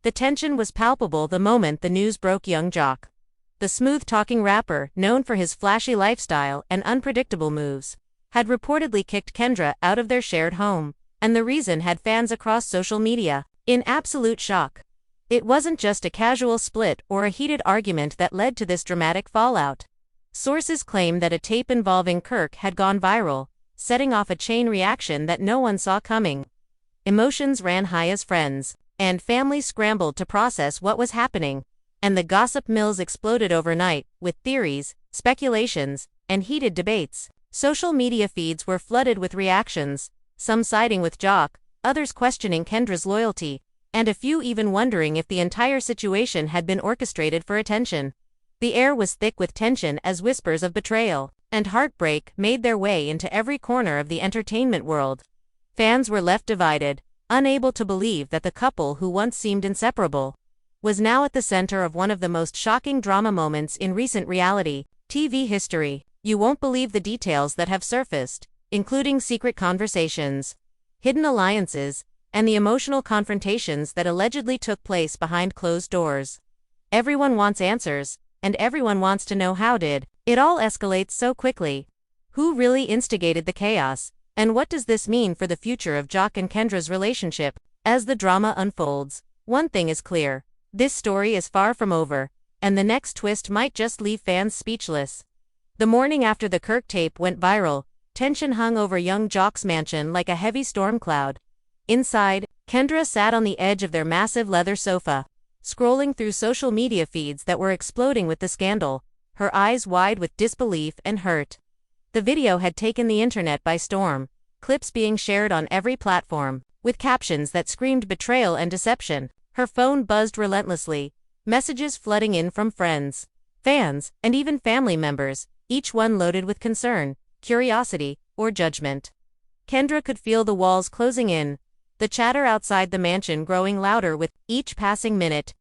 The tension was palpable the moment the news broke. Young Jock, the smooth-talking rapper, known for his flashy lifestyle and unpredictable moves, had reportedly kicked Kendra out of their shared home, and the reason had fans across social media in absolute shock. It wasn't just a casual split or a heated argument that led to this dramatic fallout. Sources claim that a tape involving Kirk had gone viral, setting off a chain reaction that no one saw coming. Emotions ran high as friends and family scrambled to process what was happening, and the gossip mills exploded overnight, with theories, speculations, and heated debates. Social media feeds were flooded with reactions, some siding with Jock, others questioning Kendra's loyalty, and a few even wondering if the entire situation had been orchestrated for attention. The air was thick with tension as whispers of betrayal and heartbreak made their way into every corner of the entertainment world. Fans were left divided, unable to believe that the couple who once seemed inseparable was now at the center of one of the most shocking drama moments in recent reality TV history. You won't believe the details that have surfaced, including secret conversations, hidden alliances, and the emotional confrontations that allegedly took place behind closed doors. Everyone wants answers, and everyone wants to know how did it all escalate so quickly? Who really instigated the chaos, and what does this mean for the future of Jock and Kendra's relationship? As the drama unfolds, one thing is clear: this story is far from over, and the next twist might just leave fans speechless. The morning after the Kirk tape went viral, tension hung over young Jock's mansion like a heavy storm cloud. Inside, Kendra sat on the edge of their massive leather sofa, scrolling through social media feeds that were exploding with the scandal, her eyes wide with disbelief and hurt. The video had taken the internet by storm, clips being shared on every platform, with captions that screamed betrayal and deception. Her phone buzzed relentlessly, messages flooding in from friends, fans, and even family members, each one loaded with concern, curiosity, or judgment. Kendra could feel the walls closing in, the chatter outside the mansion growing louder with each passing minute.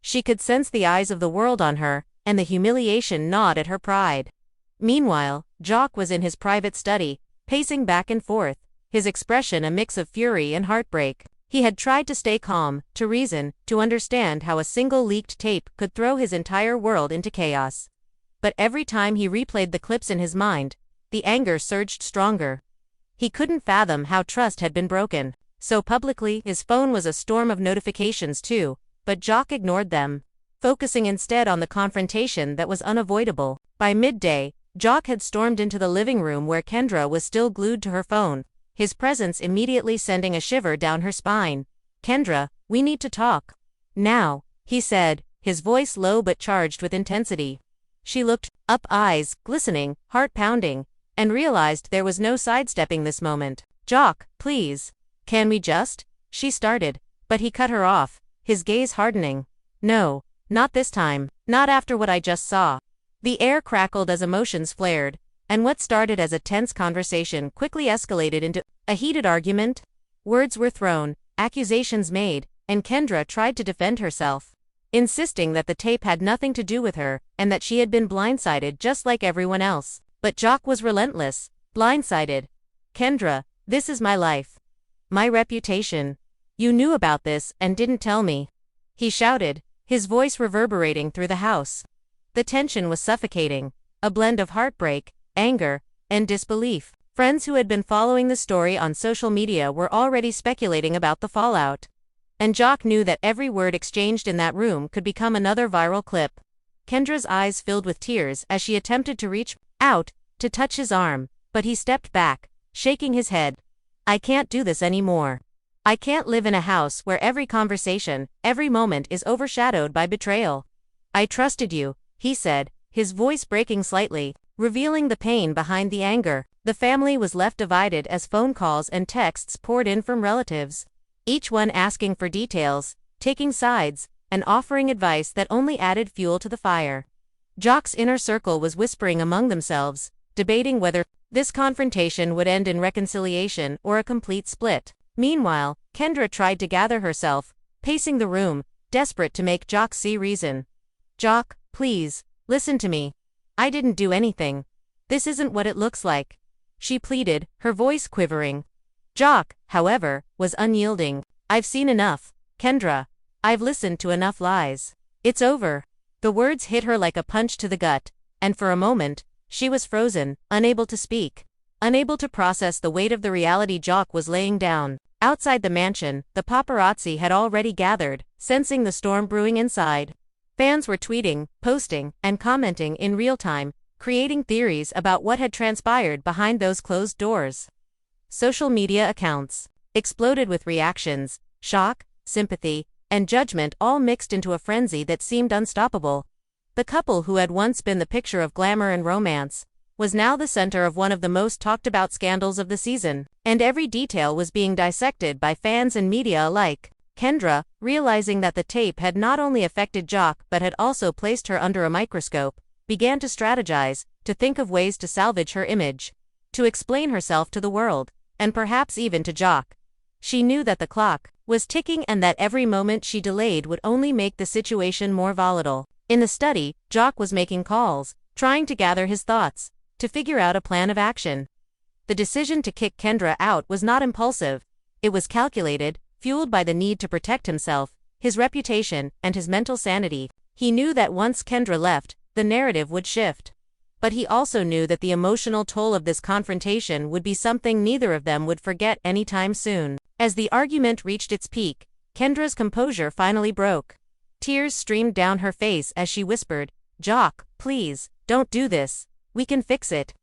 She could sense the eyes of the world on her, and the humiliation gnawed at her pride. Meanwhile, Jock was in his private study, pacing back and forth, his expression a mix of fury and heartbreak. He had tried to stay calm, to reason, to understand how a single leaked tape could throw his entire world into chaos. But every time he replayed the clips in his mind, the anger surged stronger. He couldn't fathom how trust had been broken. So publicly, his phone was a storm of notifications too, but Jock ignored them, focusing instead on the confrontation that was unavoidable. By midday, Jock had stormed into the living room where Kendra was still glued to her phone, his presence immediately sending a shiver down her spine. "Kendra, we need to talk now," he said, his voice low but charged with intensity. She looked up, eyes glistening, heart pounding, and realized there was no sidestepping this moment. "Jock, please. Can we just?" she started, but he cut her off, his gaze hardening. "No, not this time, not after what I just saw." The air crackled as emotions flared, and what started as a tense conversation quickly escalated into a heated argument. Words were thrown, accusations made, and Kendra tried to defend herself, insisting that the tape had nothing to do with her, and that she had been blindsided just like everyone else. But Jock was relentless. "Blindsided? Kendra, this is my life. My reputation. You knew about this and didn't tell me," he shouted, his voice reverberating through the house. The tension was suffocating, a blend of heartbreak, anger, and disbelief. Friends who had been following the story on social media were already speculating about the fallout. And Jock knew that every word exchanged in that room could become another viral clip. Kendra's eyes filled with tears as she attempted to reach out to touch his arm, but he stepped back, shaking his head. "I can't do this anymore. I can't live in a house where every conversation, every moment is overshadowed by betrayal." "I trusted you," he said, his voice breaking slightly, revealing the pain behind the anger. The family was left divided as phone calls and texts poured in from relatives, each one asking for details, taking sides, and offering advice that only added fuel to the fire. Jock's inner circle was whispering among themselves, debating whether this confrontation would end in reconciliation or a complete split. Meanwhile, Kendra tried to gather herself, pacing the room, desperate to make Jock see reason. "Jock, please, listen to me. I didn't do anything. This isn't what it looks like," she pleaded, her voice quivering. Jock, however, was unyielding. "I've seen enough, Kendra. I've listened to enough lies. It's over. The words hit her like a punch to the gut, and for a moment, she was frozen, unable to speak, unable to process the weight of the reality Jock was laying down. Outside the mansion, the paparazzi had already gathered, sensing the storm brewing inside. Fans were tweeting, posting, and commenting in real time, creating theories about what had transpired behind those closed doors. Social media accounts exploded with reactions, shock, sympathy, and judgment all mixed into a frenzy that seemed unstoppable. The couple who had once been the picture of glamour and romance was now the center of one of the most talked about scandals of the season, and every detail was being dissected by fans and media alike. Kendra, realizing that the tape had not only affected Jock but had also placed her under a microscope, began to strategize, to think of ways to salvage her image, to explain herself to the world, and perhaps even to Jock. She knew that the clock was ticking and that every moment she delayed would only make the situation more volatile. In the study, Jock was making calls, trying to gather his thoughts, to figure out a plan of action. The decision to kick Kendra out was not impulsive. It was calculated, fueled by the need to protect himself, his reputation, and his mental sanity. He knew that once Kendra left, the narrative would shift. But he also knew that the emotional toll of this confrontation would be something neither of them would forget anytime soon. As the argument reached its peak, Kendra's composure finally broke. Tears streamed down her face as she whispered, "Jock, please, don't do this. We can fix it."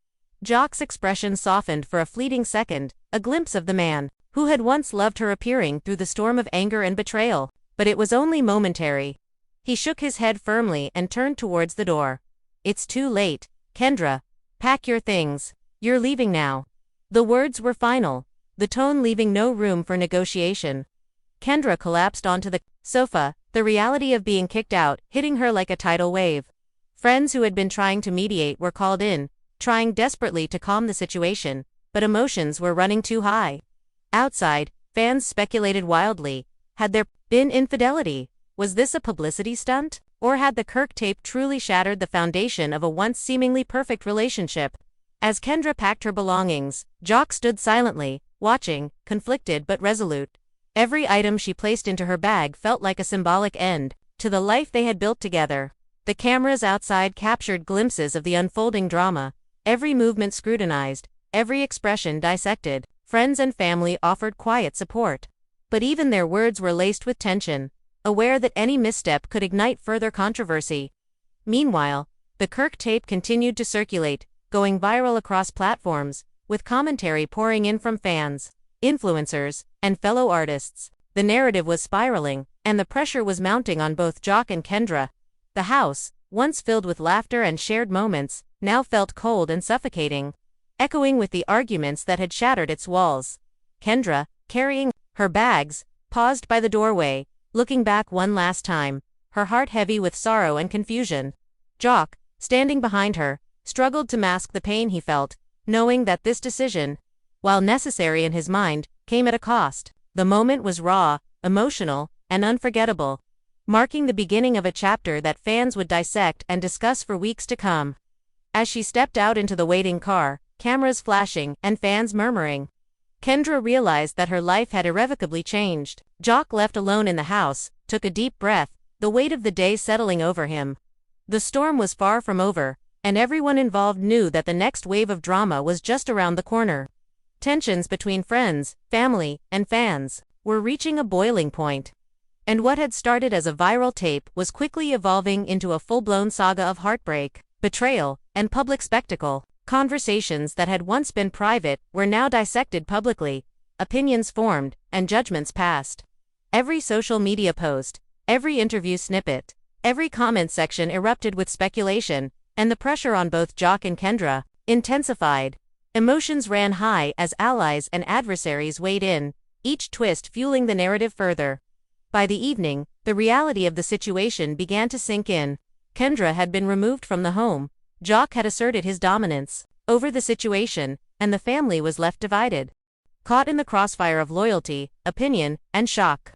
Jock's expression softened for a fleeting second, a glimpse of the man who had once loved her appearing through the storm of anger and betrayal. But it was only momentary. He shook his head firmly and turned towards the door. "It's too late, Kendra. Pack your things. You're leaving now." The words were final, the tone leaving no room for negotiation. Kendra collapsed onto the sofa, the reality of being kicked out hitting her like a tidal wave. Friends who had been trying to mediate were called in, trying desperately to calm the situation, but emotions were running too high. Outside, fans speculated wildly. Had there been infidelity? Was this a publicity stunt? Or had the Kirk tape truly shattered the foundation of a once seemingly perfect relationship? As Kendra packed her belongings, Jock stood silently, watching, conflicted but resolute. Every item she placed into her bag felt like a symbolic end to the life they had built together. The cameras outside captured glimpses of the unfolding drama, every movement scrutinized, every expression dissected. Friends and family offered quiet support. But even their words were laced with tension, aware that any misstep could ignite further controversy. Meanwhile, the Kirk tape continued to circulate, going viral across platforms, with commentary pouring in from fans, influencers, and fellow artists. The narrative was spiraling, and the pressure was mounting on both Jock and Kendra. The house, once filled with laughter and shared moments, now felt cold and suffocating, echoing with the arguments that had shattered its walls. Kendra, carrying her bags, paused by the doorway, looking back one last time, her heart heavy with sorrow and confusion. Jock, standing behind her, struggled to mask the pain he felt, knowing that this decision, while necessary in his mind, came at a cost. The moment was raw, emotional, and unforgettable, marking the beginning of a chapter that fans would dissect and discuss for weeks to come. As she stepped out into the waiting car, cameras flashing and fans murmuring, Kendra realized that her life had irrevocably changed. Jock, left alone in the house, took a deep breath, the weight of the day settling over him. The storm was far from over, and everyone involved knew that the next wave of drama was just around the corner. Tensions between friends, family, and fans were reaching a boiling point. And what had started as a viral tape was quickly evolving into a full-blown saga of heartbreak, betrayal, and public spectacle. Conversations that had once been private were now dissected publicly, opinions formed, and judgments passed. Every social media post, every interview snippet, every comment section erupted with speculation, and the pressure on both Jock and Kendra intensified. Emotions ran high as allies and adversaries weighed in, each twist fueling the narrative further. By the evening, the reality of the situation began to sink in. Kendra had been removed from the home. Jock had asserted his dominance over the situation, and the family was left divided, caught in the crossfire of loyalty, opinion, and shock.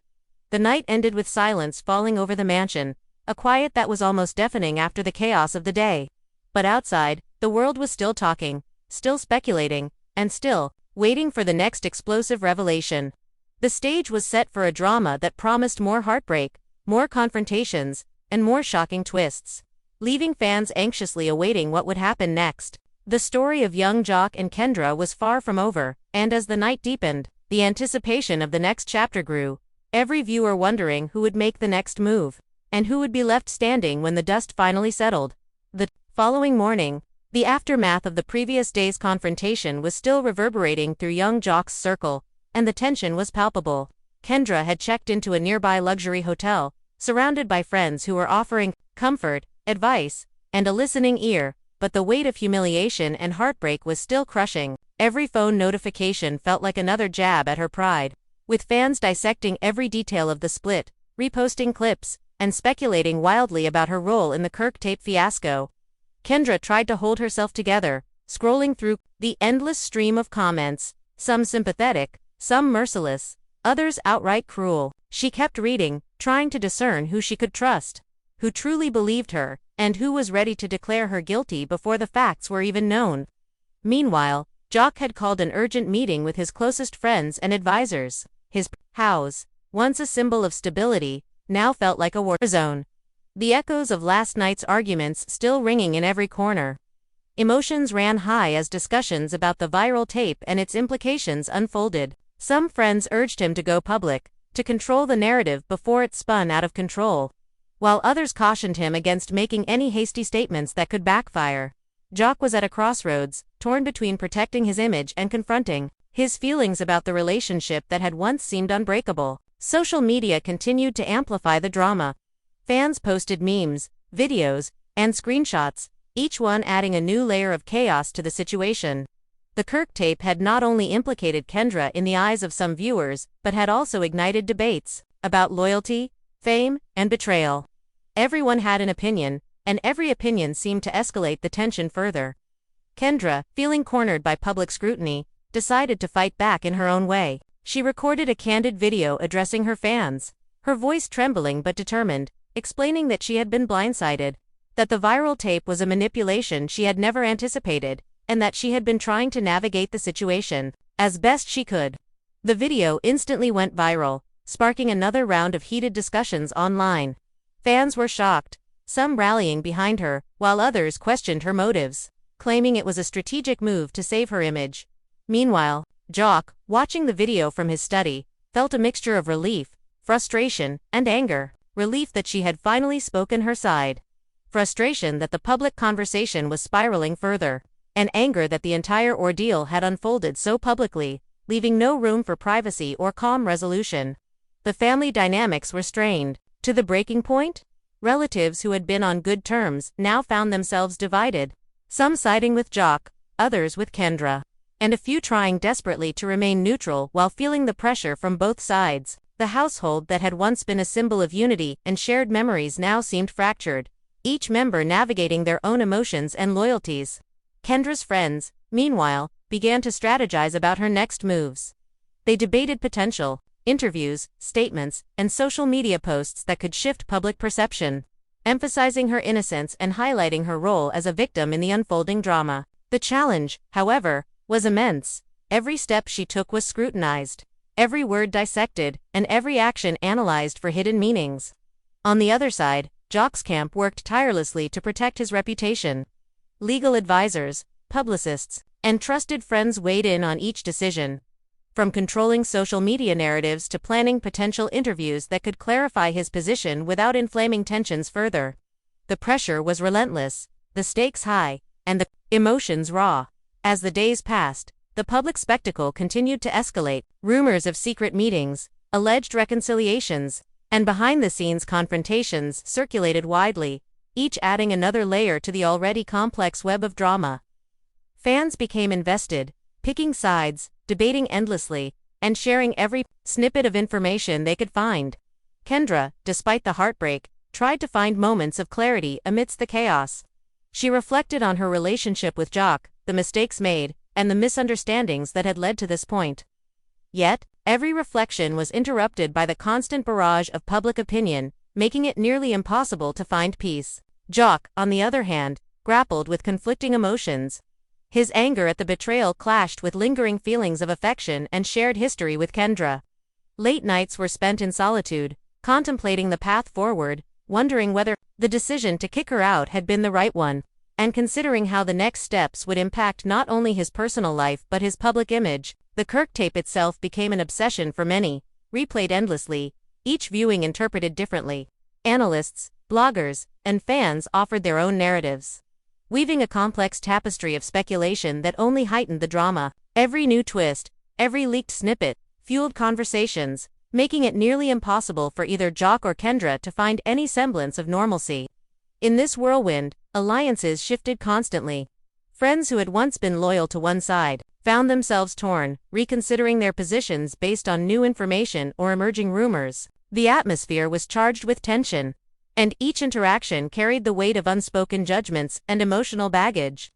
The night ended with silence falling over the mansion, a quiet that was almost deafening after the chaos of the day. But outside, the world was still talking, still speculating, and still waiting for the next explosive revelation. The stage was set for a drama that promised more heartbreak, more confrontations, and more shocking twists, leaving fans anxiously awaiting what would happen next. The story of young Jock and Kendra was far from over, and as the night deepened, the anticipation of the next chapter grew, every viewer wondering who would make the next move, and who would be left standing when the dust finally settled. The following morning, the aftermath of the previous day's confrontation was still reverberating through young Jock's circle, and the tension was palpable. Kendra had checked into a nearby luxury hotel, surrounded by friends who were offering comfort, advice, and a listening ear, but the weight of humiliation and heartbreak was still crushing. Every phone notification felt like another jab at her pride, with fans dissecting every detail of the split, reposting clips, and speculating wildly about her role in the Kirk tape fiasco. Kendra tried to hold herself together, scrolling through the endless stream of comments, some sympathetic, some merciless, others outright cruel. She kept reading, trying to discern who she could trust, who truly believed her, and who was ready to declare her guilty before the facts were even known. Meanwhile, Jock had called an urgent meeting with his closest friends and advisors. His house, once a symbol of stability, now felt like a war zone. The echoes of last night's arguments still ringing in every corner. Emotions ran high as discussions about the viral tape and its implications unfolded. Some friends urged him to go public, to control the narrative before it spun out of control, while others cautioned him against making any hasty statements that could backfire. Jock was at a crossroads, torn between protecting his image and confronting his feelings about the relationship that had once seemed unbreakable. Social media continued to amplify the drama. Fans posted memes, videos, and screenshots, each one adding a new layer of chaos to the situation. The Kirk tape had not only implicated Kendra in the eyes of some viewers, but had also ignited debates about loyalty, fame, and betrayal. Everyone had an opinion, and every opinion seemed to escalate the tension further. Kendra, feeling cornered by public scrutiny, decided to fight back in her own way. She recorded a candid video addressing her fans, her voice trembling but determined, explaining that she had been blindsided, that the viral tape was a manipulation she had never anticipated, and that she had been trying to navigate the situation as best she could. The video instantly went viral, sparking another round of heated discussions online. Fans were shocked, some rallying behind her, while others questioned her motives, claiming it was a strategic move to save her image. Meanwhile, Jock, watching the video from his study, felt a mixture of relief, frustration, and anger. Relief that she had finally spoken her side. Frustration that the public conversation was spiraling further. And anger that the entire ordeal had unfolded so publicly, leaving no room for privacy or calm resolution. The family dynamics were strained to the breaking point. Relatives who had been on good terms now found themselves divided, some siding with Jock, others with Kendra, and a few trying desperately to remain neutral while feeling the pressure from both sides. The household that had once been a symbol of unity and shared memories now seemed fractured, each member navigating their own emotions and loyalties. Kendra's friends, meanwhile, began to strategize about her next moves. They debated potential interviews, statements, and social media posts that could shift public perception, emphasizing her innocence and highlighting her role as a victim in the unfolding drama. The challenge, however, was immense. Every step she took was scrutinized, every word dissected, and every action analyzed for hidden meanings. On the other side, Jock's camp worked tirelessly to protect his reputation. Legal advisors, publicists, and trusted friends weighed in on each decision, from controlling social media narratives to planning potential interviews that could clarify his position without inflaming tensions further. The pressure was relentless, the stakes high, and the emotions raw. As the days passed, the public spectacle continued to escalate. Rumors of secret meetings, alleged reconciliations, and behind-the-scenes confrontations circulated widely, each adding another layer to the already complex web of drama. Fans became invested, picking sides, debating endlessly, and sharing every snippet of information they could find. Kendra, despite the heartbreak, tried to find moments of clarity amidst the chaos. She reflected on her relationship with Jock, the mistakes made, and the misunderstandings that had led to this point. Yet, every reflection was interrupted by the constant barrage of public opinion, making it nearly impossible to find peace. Jock, on the other hand, grappled with conflicting emotions. His anger at the betrayal clashed with lingering feelings of affection and shared history with Kendra. Late nights were spent in solitude, contemplating the path forward, wondering whether the decision to kick her out had been the right one, and considering how the next steps would impact not only his personal life but his public image. The Kirk tape itself became an obsession for many, replayed endlessly, each viewing interpreted differently. Analysts, bloggers, and fans offered their own narratives, weaving a complex tapestry of speculation that only heightened the drama. Every new twist, every leaked snippet, fueled conversations, making it nearly impossible for either Jock or Kendra to find any semblance of normalcy. In this whirlwind, alliances shifted constantly. Friends who had once been loyal to one side found themselves torn, reconsidering their positions based on new information or emerging rumors. The atmosphere was charged with tension, and each interaction carried the weight of unspoken judgments and emotional baggage.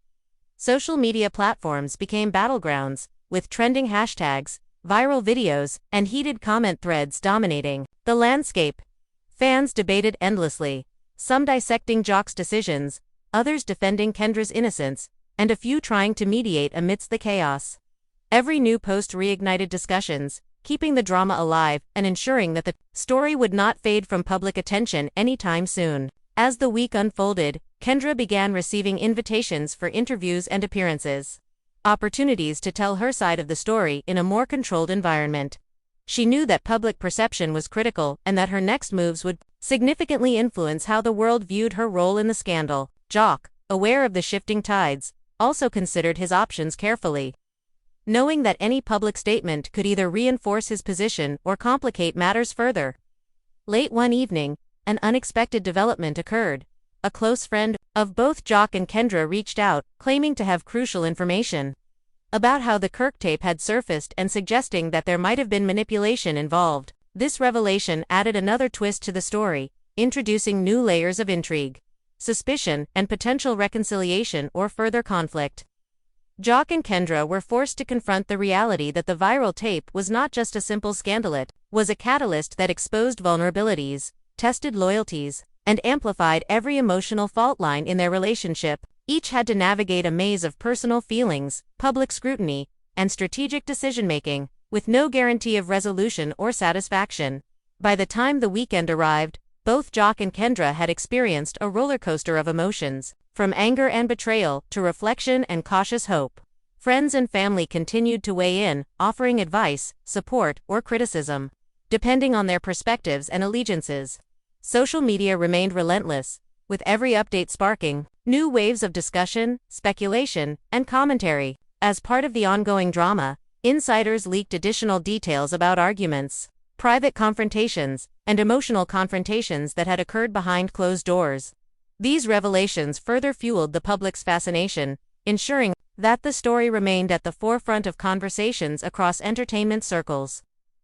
Social media platforms became battlegrounds, with trending hashtags, viral videos, and heated comment threads dominating the landscape. Fans debated endlessly, some dissecting Jock's decisions, others defending Kendra's innocence, and a few trying to mediate amidst the chaos. Every new post reignited discussions, keeping the drama alive and ensuring that the story would not fade from public attention anytime soon. As the week unfolded, Kendra began receiving invitations for interviews and appearances, opportunities to tell her side of the story in a more controlled environment. She knew that public perception was critical and that her next moves would significantly influence how the world viewed her role in the scandal. Jock, aware of the shifting tides, also considered his options carefully, knowing that any public statement could either reinforce his position or complicate matters further. Late one evening, an unexpected development occurred. A close friend of both Jock and Kendra reached out, claiming to have crucial information about how the Kirk tape had surfaced and suggesting that there might have been manipulation involved. This revelation added another twist to the story, introducing new layers of intrigue, suspicion, and potential reconciliation or further conflict. Jock and Kendra were forced to confront the reality that the viral tape was not just a simple scandal, it was a catalyst that exposed vulnerabilities, tested loyalties, and amplified every emotional fault line in their relationship. Each had to navigate a maze of personal feelings, public scrutiny, and strategic decision-making, with no guarantee of resolution or satisfaction. By the time the weekend arrived, both Jock and Kendra had experienced a roller coaster of emotions, from anger and betrayal to reflection and cautious hope. Friends and family continued to weigh in, offering advice, support, or criticism, depending on their perspectives and allegiances. Social media remained relentless, with every update sparking new waves of discussion, speculation, and commentary. As part of the ongoing drama, insiders leaked additional details about arguments, private confrontations, and emotional confrontations that had occurred behind closed doors. These revelations further fueled the public's fascination, ensuring that the story remained at the forefront of conversations across entertainment circles.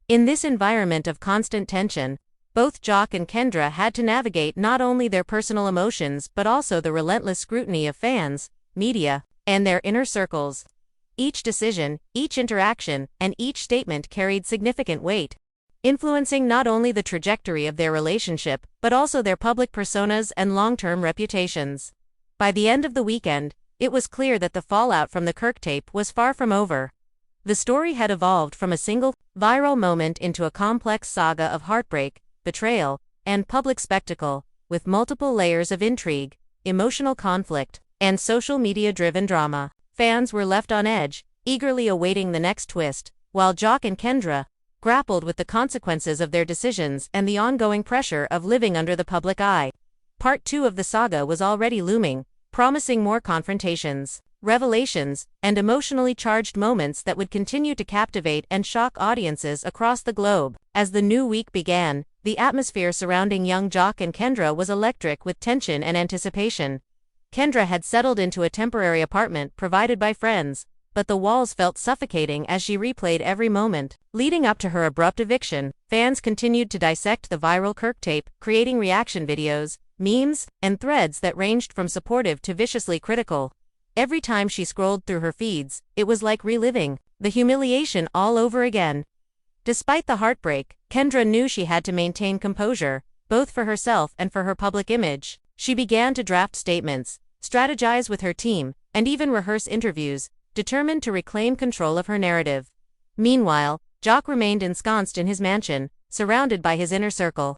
In this environment of constant tension, both Jock and Kendra had to navigate not only their personal emotions but also the relentless scrutiny of fans, media, and their inner circles. Each decision, each interaction, and each statement carried significant weight, influencing not only the trajectory of their relationship but also their public personas and long-term reputations. By the end of the weekend, it was clear that the fallout from the Kirk tape was far from over. The story had evolved from a single, viral moment into a complex saga of heartbreak, betrayal, and public spectacle, with multiple layers of intrigue, emotional conflict, and social media-driven drama. Fans were left on edge, eagerly awaiting the next twist, while Jock and Kendra grappled with the consequences of their decisions and the ongoing pressure of living under the public eye. Part 2 of the saga was already looming, promising more confrontations, revelations, and emotionally charged moments that would continue to captivate and shock audiences across the globe. As the new week began, the atmosphere surrounding young Jock and Kendra was electric with tension and anticipation. Kendra had settled into a temporary apartment provided by friends, but the walls felt suffocating as she replayed every moment. Leading up to her abrupt eviction, fans continued to dissect the viral Kirk tape, creating reaction videos, memes, and threads that ranged from supportive to viciously critical. Every time she scrolled through her feeds, it was like reliving the humiliation all over again. Despite the heartbreak, Kendra knew she had to maintain composure, both for herself and for her public image. She began to draft statements, strategize with her team, and even rehearse interviews, determined to reclaim control of her narrative. Meanwhile, Jock remained ensconced in his mansion, surrounded by his inner circle.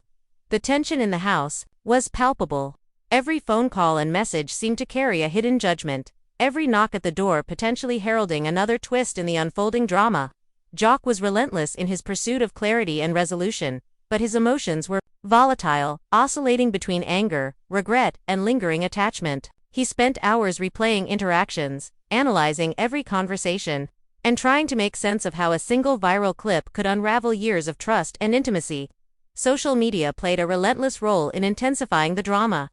The tension in the house was palpable. Every phone call and message seemed to carry a hidden judgment, every knock at the door potentially heralding another twist in the unfolding drama. Jock was relentless in his pursuit of clarity and resolution, but his emotions were volatile, oscillating between anger, regret, and lingering attachment. He spent hours replaying interactions, analyzing every conversation, and trying to make sense of how a single viral clip could unravel years of trust and intimacy. Social media played a relentless role in intensifying the drama.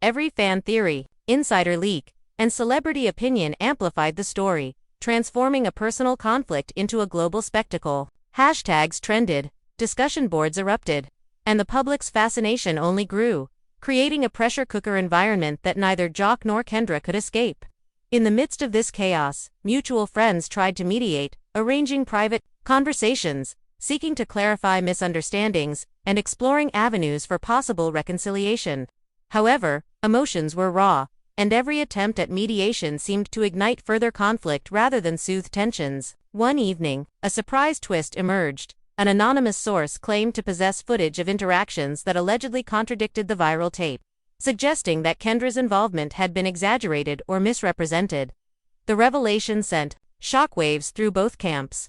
Every fan theory, insider leak, and celebrity opinion amplified the story, transforming a personal conflict into a global spectacle. Hashtags trended, discussion boards erupted, and the public's fascination only grew, creating a pressure cooker environment that neither Jock nor Kendra could escape. In the midst of this chaos, mutual friends tried to mediate, arranging private conversations, seeking to clarify misunderstandings, and exploring avenues for possible reconciliation. However, emotions were raw, and every attempt at mediation seemed to ignite further conflict rather than soothe tensions. One evening, a surprise twist emerged. An anonymous source claimed to possess footage of interactions that allegedly contradicted the viral tape, suggesting that Kendra's involvement had been exaggerated or misrepresented. The revelation sent shockwaves through both camps,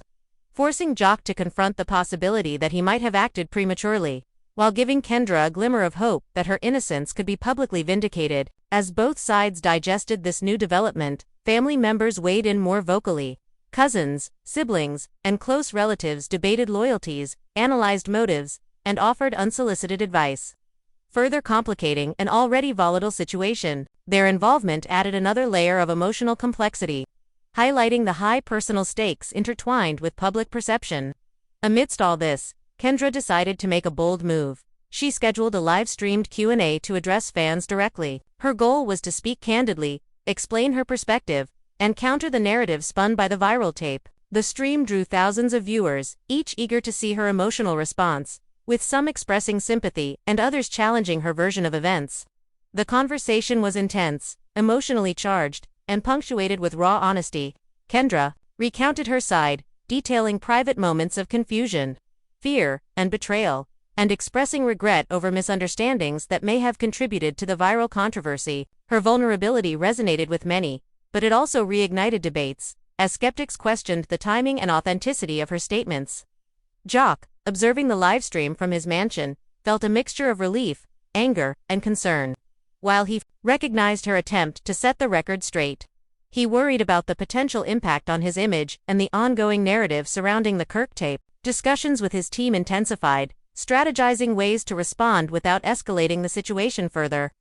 forcing Jock to confront the possibility that he might have acted prematurely, while giving Kendra a glimmer of hope that her innocence could be publicly vindicated. As both sides digested this new development, family members weighed in more vocally. Cousins, siblings, and close relatives debated loyalties, analyzed motives, and offered unsolicited advice. Further complicating an already volatile situation, their involvement added another layer of emotional complexity, highlighting the high personal stakes intertwined with public perception. Amidst all this, Kendra decided to make a bold move. She scheduled a live-streamed Q&A to address fans directly. Her goal was to speak candidly, explain her perspective, and counter the narrative spun by the viral tape. The stream drew thousands of viewers, each eager to see her emotional response, with some expressing sympathy and others challenging her version of events. The conversation was intense, emotionally charged, and punctuated with raw honesty. Kendra recounted her side, detailing private moments of confusion, fear, and betrayal, and expressing regret over misunderstandings that may have contributed to the viral controversy. Her vulnerability resonated with many, but it also reignited debates, as skeptics questioned the timing and authenticity of her statements. Jock, observing the livestream from his mansion, felt a mixture of relief, anger, and concern. While he recognized her attempt to set the record straight, he worried about the potential impact on his image and the ongoing narrative surrounding the Kirk tape. Discussions with his team intensified, strategizing ways to respond without escalating the situation further.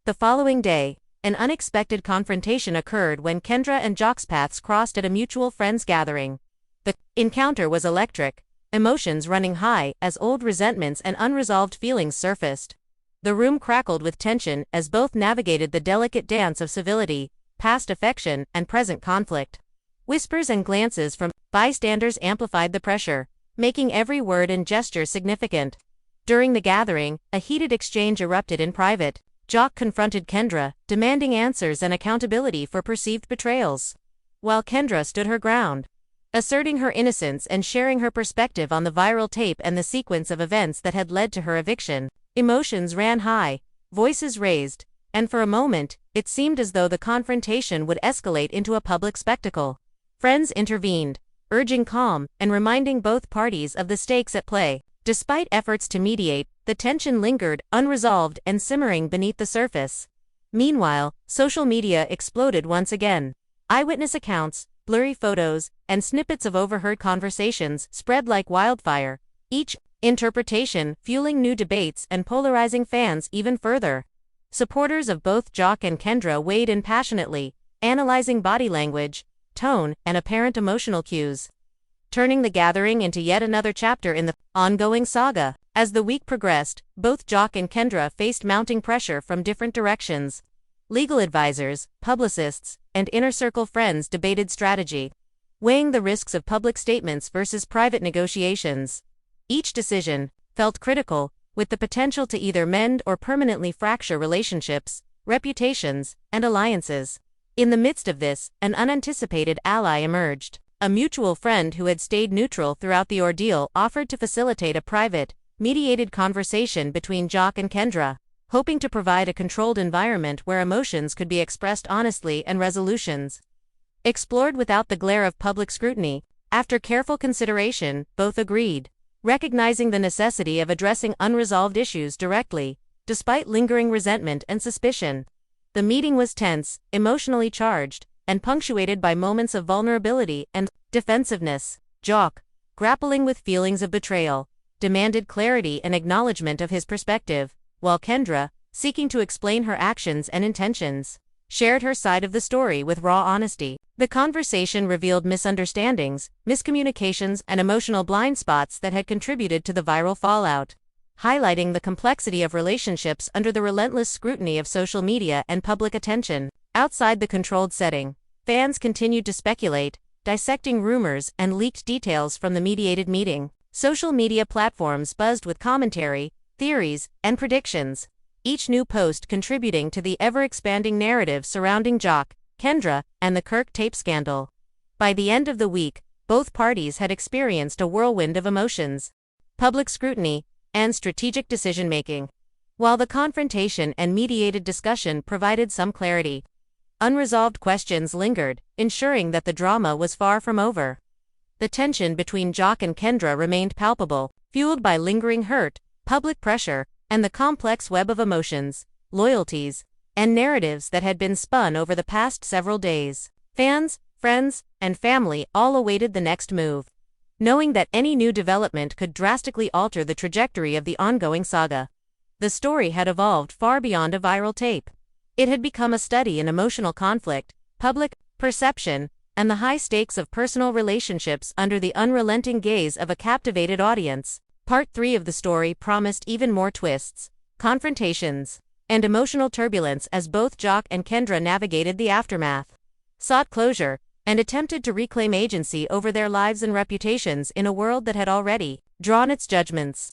The following day, an unexpected confrontation occurred when Kendra and Jock's paths crossed at a mutual friends gathering. The encounter was electric, emotions running high as old resentments and unresolved feelings surfaced. The room crackled with tension as both navigated the delicate dance of civility, past affection, and present conflict. Whispers and glances from bystanders amplified the pressure, making every word and gesture significant. During the gathering, a heated exchange erupted in private. Jock confronted Kendra, demanding answers and accountability for perceived betrayals, while Kendra stood her ground, asserting her innocence and sharing her perspective on the viral tape and the sequence of events that had led to her eviction. Emotions ran high, voices raised, and for a moment, it seemed as though the confrontation would escalate into a public spectacle. Friends intervened, urging calm and reminding both parties of the stakes at play. Despite efforts to mediate, the tension lingered, unresolved and simmering beneath the surface. Meanwhile, social media exploded once again. Eyewitness accounts, blurry photos, and snippets of overheard conversations spread like wildfire, each interpretation fueling new debates and polarizing fans even further. Supporters of both Jock and Kendra weighed in passionately, analyzing body language, tone, and apparent emotional cues, turning the gathering into yet another chapter in the ongoing saga. As the week progressed, both Jock and Kendra faced mounting pressure from different directions. Legal advisors, publicists, and inner circle friends debated strategy, weighing the risks of public statements versus private negotiations. Each decision felt critical, with the potential to either mend or permanently fracture relationships, reputations, and alliances. In the midst of this, an unanticipated ally emerged. A mutual friend who had stayed neutral throughout the ordeal offered to facilitate a private, mediated conversation between Jock and Kendra, hoping to provide a controlled environment where emotions could be expressed honestly and resolutions explored without the glare of public scrutiny. After careful consideration, both agreed, recognizing the necessity of addressing unresolved issues directly, despite lingering resentment and suspicion. The meeting was tense, emotionally charged, and punctuated by moments of vulnerability and defensiveness. Jock, grappling with feelings of betrayal, demanded clarity and acknowledgement of his perspective, while Kendra, seeking to explain her actions and intentions, shared her side of the story with raw honesty. The conversation revealed misunderstandings, miscommunications, and emotional blind spots that had contributed to the viral fallout, highlighting the complexity of relationships under the relentless scrutiny of social media and public attention. Outside the controlled setting, fans continued to speculate, dissecting rumors and leaked details from the mediated meeting. Social media platforms buzzed with commentary, theories, and predictions, each new post contributing to the ever-expanding narrative surrounding Jock, Kendra, and the Kirk tape scandal. By the end of the week, both parties had experienced a whirlwind of emotions, public scrutiny, and strategic decision-making. While the confrontation and mediated discussion provided some clarity, unresolved questions lingered, ensuring that the drama was far from over. The tension between Jock and Kendra remained palpable, fueled by lingering hurt, public pressure, and the complex web of emotions, loyalties, and narratives that had been spun over the past several days. Fans, friends, and family all awaited the next move, knowing that any new development could drastically alter the trajectory of the ongoing saga. The story had evolved far beyond a viral tape. It had become a study in emotional conflict, public perception, and the high stakes of personal relationships under the unrelenting gaze of a captivated audience. Part 3 of the story promised even more twists, confrontations, and emotional turbulence as both Jock and Kendra navigated the aftermath, sought closure, and attempted to reclaim agency over their lives and reputations in a world that had already drawn its judgments.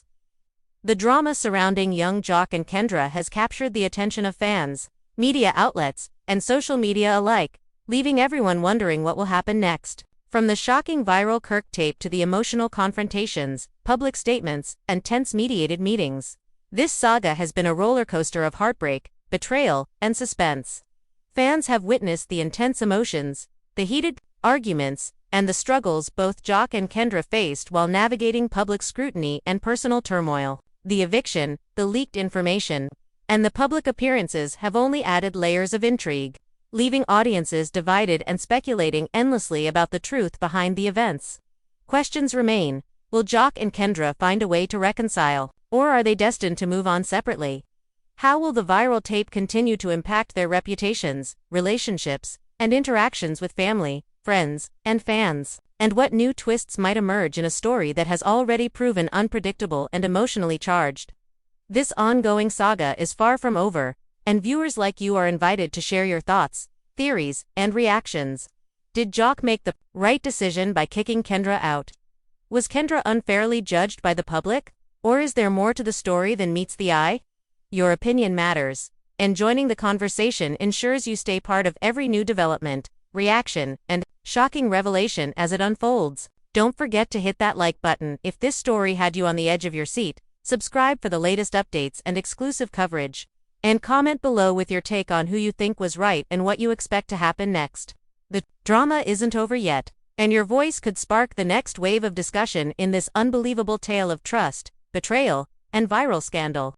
The drama surrounding young Jock and Kendra has captured the attention of fans, media outlets, and social media alike, leaving everyone wondering what will happen next. From the shocking viral Kirk tape to the emotional confrontations, public statements, and tense mediated meetings, this saga has been a roller coaster of heartbreak, betrayal, and suspense. Fans have witnessed the intense emotions, the heated arguments, and the struggles both Jock and Kendra faced while navigating public scrutiny and personal turmoil. The eviction, the leaked information, and the public appearances have only added layers of intrigue, leaving audiences divided and speculating endlessly about the truth behind the events. Questions remain: will Jock and Kendra find a way to reconcile, or are they destined to move on separately? How will the viral tape continue to impact their reputations, relationships, and interactions with family, friends, and fans? And what new twists might emerge in a story that has already proven unpredictable and emotionally charged? This ongoing saga is far from over, and viewers like you are invited to share your thoughts, theories, and reactions. Did Jock make the right decision by kicking Kendra out? Was Kendra unfairly judged by the public? Or is there more to the story than meets the eye? Your opinion matters, and joining the conversation ensures you stay part of every new development, reaction, and shocking revelation as it unfolds. Don't forget to hit that like button if this story had you on the edge of your seat, subscribe for the latest updates and exclusive coverage, and comment below with your take on who you think was right and what you expect to happen next. The drama isn't over yet, and your voice could spark the next wave of discussion in this unbelievable tale of trust, betrayal, and viral scandal.